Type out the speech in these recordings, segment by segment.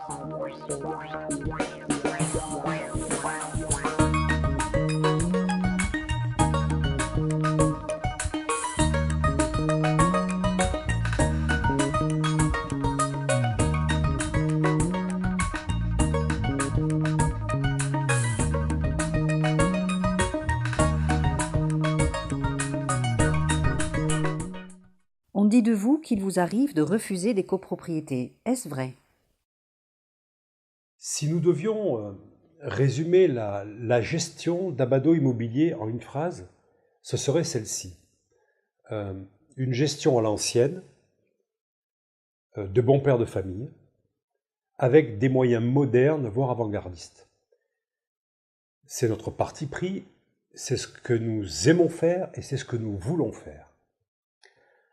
On dit de vous qu'il vous arrive de refuser des copropriétés. Est-ce vrai? Si nous devions résumer la gestion d'Abado Immobilier en une phrase, ce serait celle-ci. Une gestion à l'ancienne, de bons pères de famille, avec des moyens modernes, voire avant-gardistes. C'est notre parti pris, c'est ce que nous aimons faire et c'est ce que nous voulons faire.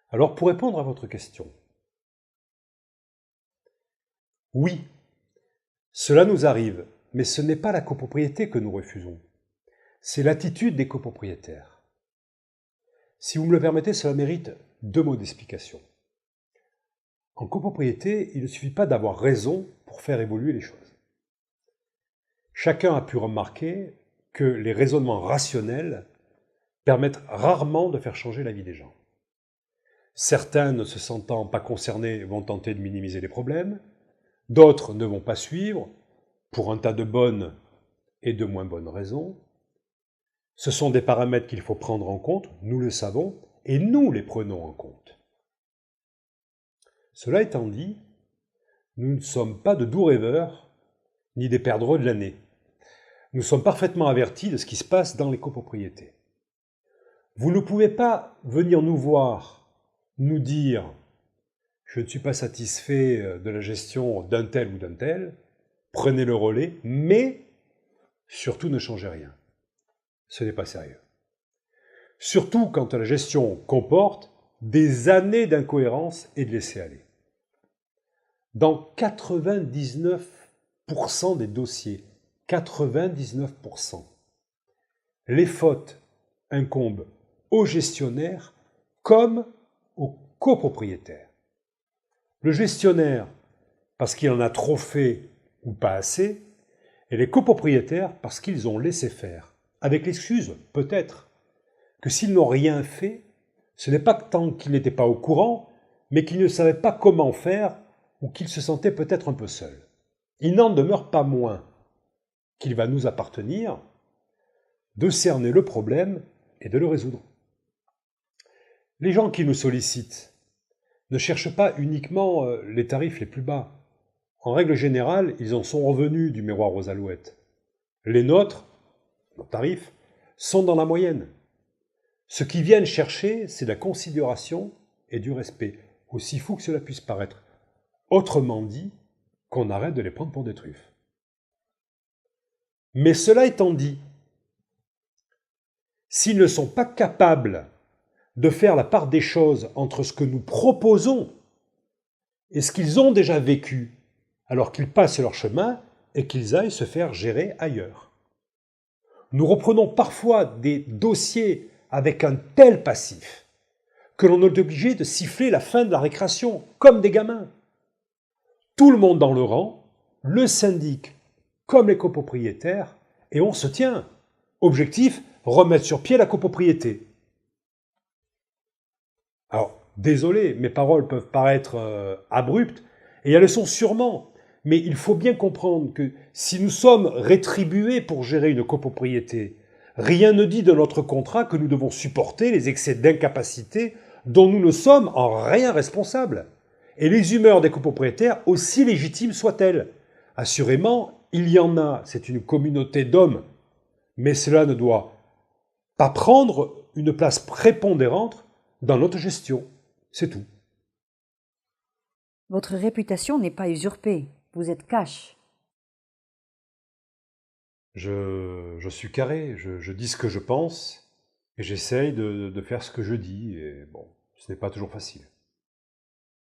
Alors, pour répondre à votre question, oui, cela nous arrive, mais ce n'est pas la copropriété que nous refusons, c'est l'attitude des copropriétaires. Si vous me le permettez, cela mérite 2 mots d'explication. En copropriété, il ne suffit pas d'avoir raison pour faire évoluer les choses. Chacun a pu remarquer que les raisonnements rationnels permettent rarement de faire changer la vie des gens. Certains, ne se sentant pas concernés, vont tenter de minimiser les problèmes, d'autres ne vont pas suivre, pour un tas de bonnes et de moins bonnes raisons. Ce sont des paramètres qu'il faut prendre en compte, nous le savons, et nous les prenons en compte. Cela étant dit, nous ne sommes pas de doux rêveurs, ni des perdreaux de l'année. Nous sommes parfaitement avertis de ce qui se passe dans les copropriétés. Vous ne pouvez pas venir nous voir, nous dire « je ne suis pas satisfait de la gestion d'un tel ou d'un tel », prenez le relais, mais surtout ne changez rien. Ce n'est pas sérieux. Surtout quand la gestion comporte des années d'incohérence et de laisser-aller. Dans 99% des dossiers, 99%, les fautes incombent aux gestionnaires comme aux copropriétaires. Le gestionnaire, parce qu'il en a trop fait ou pas assez, et les copropriétaires, parce qu'ils ont laissé faire. Avec l'excuse, peut-être, que s'ils n'ont rien fait, ce n'est pas tant qu'ils n'étaient pas au courant, mais qu'ils ne savaient pas comment faire ou qu'ils se sentaient peut-être un peu seuls. Il n'en demeure pas moins qu'il va nous appartenir de cerner le problème et de le résoudre. Les gens qui nous sollicitent ne cherchent pas uniquement les tarifs les plus bas. En règle générale, ils en sont revenus du miroir aux alouettes. Les nôtres, nos tarifs, sont dans la moyenne. Ce qu'ils viennent chercher, c'est de la considération et du respect, aussi fou que cela puisse paraître. Autrement dit, qu'on arrête de les prendre pour des truffes. Mais cela étant dit, s'ils ne sont pas capables de faire la part des choses entre ce que nous proposons et ce qu'ils ont déjà vécu, alors qu'ils passent leur chemin et qu'ils aillent se faire gérer ailleurs. Nous reprenons parfois des dossiers avec un tel passif que l'on est obligé de siffler la fin de la récréation, comme des gamins. Tout le monde dans le rang, le syndic comme les copropriétaires, et on se tient. Objectif, remettre sur pied la copropriété. Alors, désolé, mes paroles peuvent paraître abruptes, et elles le sont sûrement. Mais il faut bien comprendre que si nous sommes rétribués pour gérer une copropriété, rien ne dit de notre contrat que nous devons supporter les excès d'incapacité dont nous ne sommes en rien responsables. Et les humeurs des copropriétaires, aussi légitimes soient-elles. Assurément, il y en a, c'est une communauté d'hommes, mais cela ne doit pas prendre une place prépondérante dans notre gestion. C'est tout. Votre réputation n'est pas usurpée. Vous êtes cash. Je suis carré, je dis ce que je pense, et j'essaye de faire ce que je dis, et bon, ce n'est pas toujours facile.